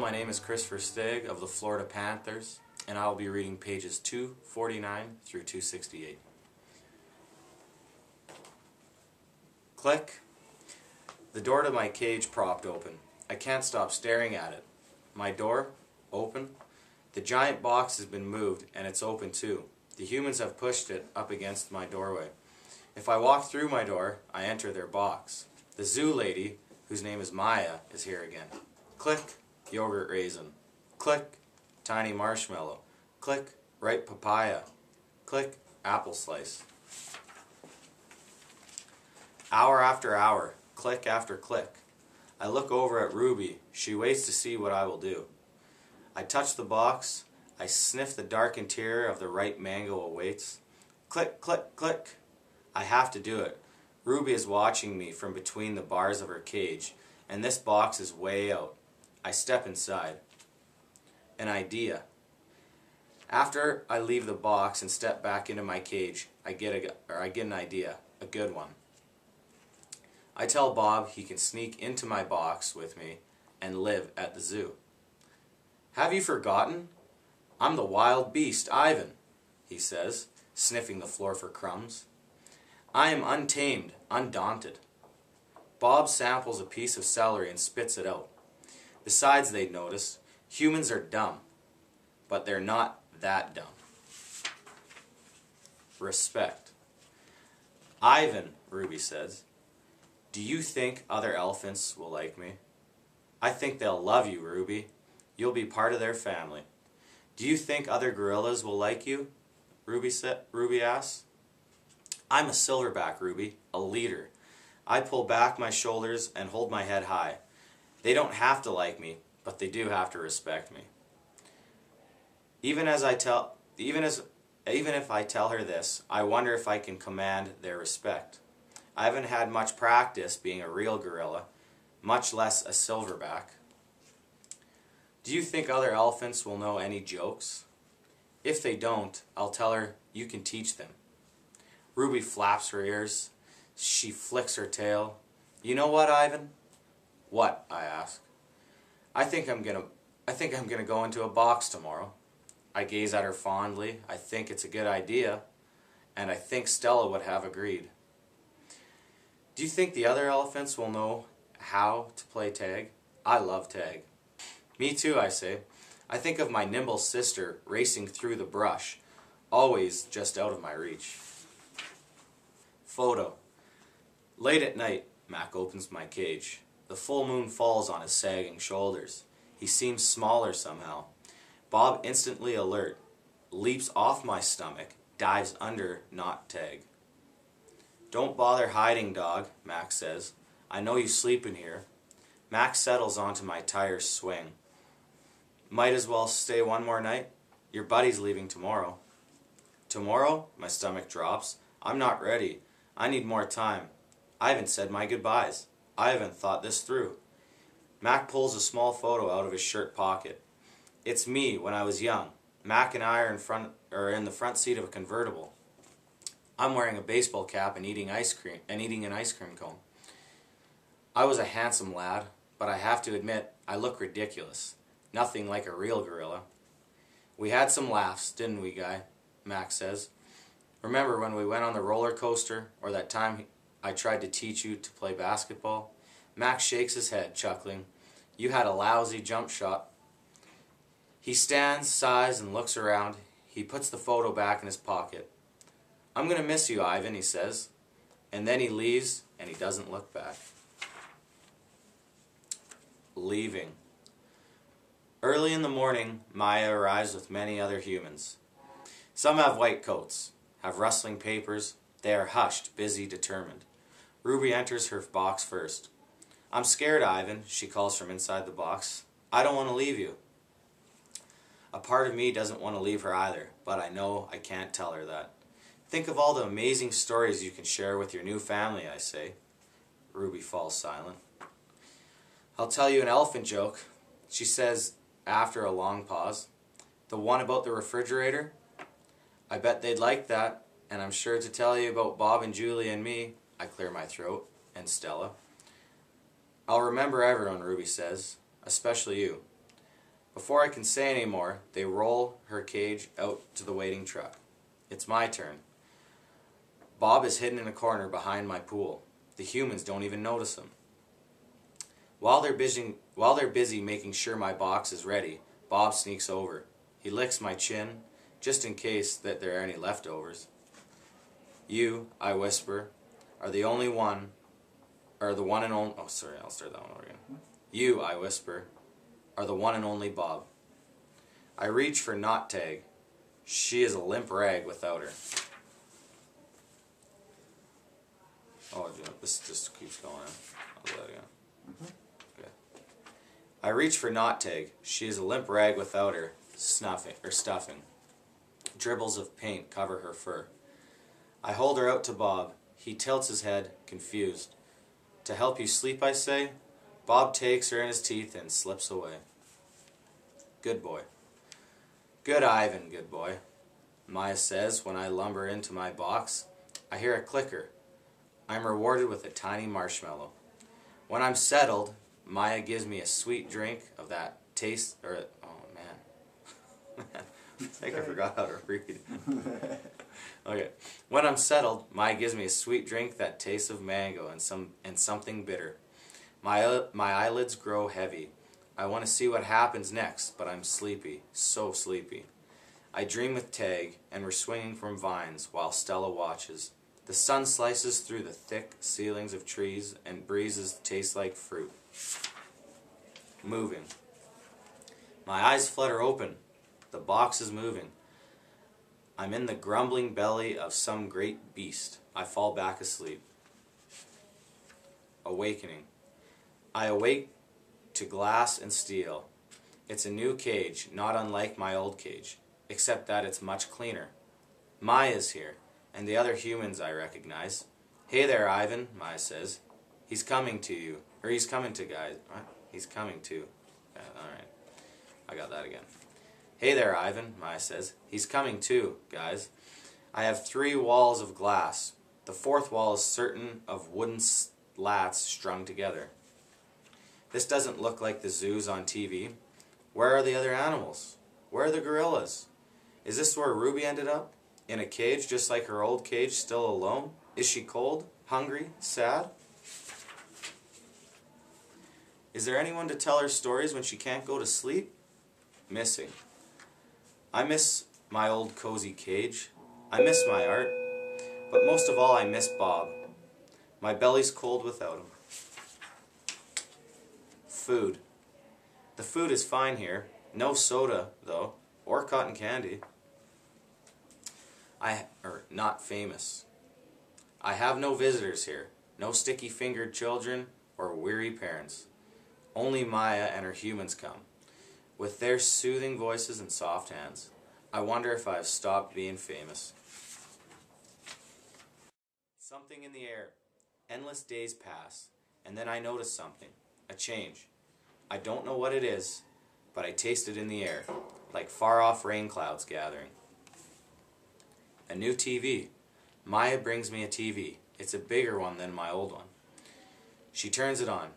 my name is Kris Versteeg of the Florida Panthers, and I will be reading pages 249 through 268. Click. The door to my cage propped open. I can't stop staring at it. My door, open. The giant box has been moved, and it's open too. The humans have pushed it up against my doorway. If I walk through my door, I enter their box. The zoo lady, whose name is Maya, is here again. Click. Yogurt raisin. Click. Tiny marshmallow. Click. Ripe papaya. Click. Apple slice. Hour after hour. Click after click. I look over at Ruby. She waits to see what I will do. I touch the box. I sniff the dark interior of the ripe mango awaits. Click, click, click. I have to do it. Ruby is watching me from between the bars of her cage, and this box is way out. I step inside. An idea. After I leave the box and step back into my cage, I get an idea, a good one. I tell Bob he can sneak into my box with me and live at the zoo. Have you forgotten? I'm the wild beast, Ivan, he says, sniffing the floor for crumbs. I am untamed, undaunted. Bob samples a piece of celery and spits it out. Besides, they'd notice, humans are dumb, but they're not that dumb. Respect. Ivan, Ruby says, do you think other elephants will like me? I think they'll love you, Ruby. You'll be part of their family. Do you think other gorillas will like you? Ruby asks. I'm a silverback, Ruby, a leader. I pull back my shoulders and hold my head high. They don't have to like me, but they do have to respect me. Even if I tell her this, I wonder if I can command their respect. I haven't had much practice being a real gorilla, much less a silverback. Do you think other elephants will know any jokes? If they don't, I'll tell her you can teach them. Ruby flaps her ears. She flicks her tail. You know what, Ivan? What? I ask. I think I'm gonna go into a box tomorrow. I gaze at her fondly. I think it's a good idea, and I think Stella would have agreed. Do you think the other elephants will know how to play tag? I love tag. Me too, I say. I think of my nimble sister racing through the brush, always just out of my reach. Photo. Late at night, Mac opens my cage. The full moon falls on his sagging shoulders. He seems smaller somehow. Bob, instantly alert, leaps off my stomach, dives under, not tag. Don't bother hiding, dog, Mac says. I know you sleep in here. Mac settles onto my tire swing. Might as well stay one more night. Your buddy's leaving tomorrow. Tomorrow? My stomach drops. I'm not ready. I need more time. I haven't said my goodbyes. I haven't thought this through. Mac pulls a small photo out of his shirt pocket. It's me when I was young. Mac and I are in the front seat of a convertible. I'm wearing a baseball cap and eating an ice cream cone. I was a handsome lad, but I have to admit I look ridiculous. Nothing like a real gorilla. We had some laughs, didn't we, Guy? Mac says. Remember when we went on the roller coaster, or that time I tried to teach you to play basketball? Max shakes his head, chuckling. You had a lousy jump shot. He stands, sighs, and looks around. He puts the photo back in his pocket. I'm going to miss you, Ivan, he says. And then he leaves, and he doesn't look back. Leaving. Early in the morning, Maya arrives with many other humans. Some have white coats, have rustling papers. They are hushed, busy, determined. Ruby enters her box first. I'm scared, Ivan, she calls from inside the box. I don't want to leave you. A part of me doesn't want to leave her either, but I know I can't tell her that. Think of all the amazing stories you can share with your new family, I say. Ruby falls silent. I'll tell you an elephant joke, she says after a long pause. The one about the refrigerator? I bet they'd like that, and I'm sure to tell you about Bob and Julie and me. I clear my throat, and Stella. I'll remember everyone, Ruby says, especially you. Before I can say any more, they roll her cage out to the waiting truck. It's my turn. Bob is hidden in a corner behind my pool. The humans don't even notice him. While they're busy making sure my box is ready, Bob sneaks over. He licks my chin, just in case that there are any leftovers. You, I whisper, are the only one, or the one and only, oh sorry, I'll start that one over again. You, I whisper, are the one and only Bob. I reach for Knot Tag. She is a limp rag without her. Oh, this just keeps going. I'll do that again. Okay. I reach for Knot Tag. She is a limp rag without her stuffing. Dribbles of paint cover her fur. I hold her out to Bob. He tilts his head, confused. To help you sleep, I say. Bob takes her in his teeth and slips away. Good boy. Good Ivan, good boy, Maya says when I lumber into my box. I hear a clicker. I'm rewarded with a tiny marshmallow. When I'm settled, Maya gives me a sweet drink of that taste, oh man. I think I forgot how to read. Okay. When I'm settled, Maya gives me a sweet drink that tastes of mango and something bitter. My eyelids grow heavy. I want to see what happens next, but I'm sleepy, so sleepy. I dream with Tag, and we're swinging from vines while Stella watches. The sun slices through the thick ceilings of trees, and breezes taste like fruit. Moving. My eyes flutter open. The box is moving. I'm in the grumbling belly of some great beast. I fall back asleep. Awakening. I awake to glass and steel. It's a new cage, not unlike my old cage, except that it's much cleaner. Maya's here, and the other humans I recognize. Hey there, Ivan, Maya says. He's coming to you. Or he's coming to guys. What? He's coming to. Yeah, alright. I got that again. Hey there, Ivan, Maya says. He's coming too, guys. I have 3 walls of glass. The 4th wall is certain of wooden slats strung together. This doesn't look like the zoos on TV. Where are the other animals? Where are the gorillas? Is this where Ruby ended up? In a cage just like her old cage, still alone? Is she cold, hungry, sad? Is there anyone to tell her stories when she can't go to sleep? Missing. I miss my old cozy cage. I miss my art. But most of all, I miss Bob. My belly's cold without him. Food. The food is fine here. No soda, though, or cotton candy. Not famous. I have no visitors here. No sticky-fingered children or weary parents. Only Maya and her humans come, with their soothing voices and soft hands. I wonder if I have stopped being famous. Something in the air. Endless days pass, and then I notice something. A change. I don't know what it is, but I taste it in the air, like far-off rain clouds gathering. A new TV. Maya brings me a TV. It's a bigger one than my old one. She turns it on.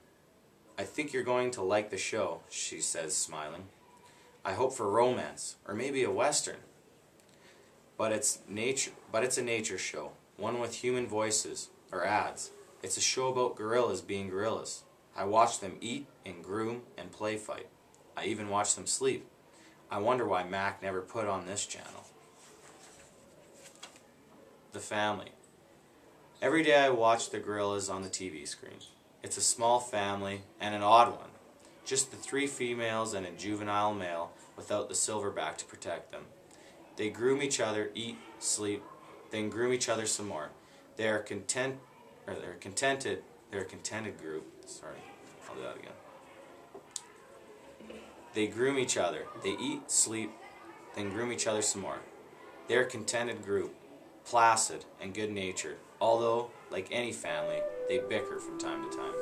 I think you're going to like the show, she says, smiling. I hope for romance, or maybe a western. But it's a nature show, one with human voices, or ads. It's a show about gorillas being gorillas. I watch them eat and groom and play fight. I even watch them sleep. I wonder why Mac never put on this channel. The family. Every day I watch the gorillas on the TV screen. It's a small family and an odd one. Just the 3 females and a juvenile male without the silverback to protect them. They groom each other, eat, sleep, then groom each other some more. They're a contented group. Sorry, I'll do that again. They groom each other. They eat, sleep, then groom each other some more. They're a contented group, placid and good-natured, although, like any family, they bicker from time to time.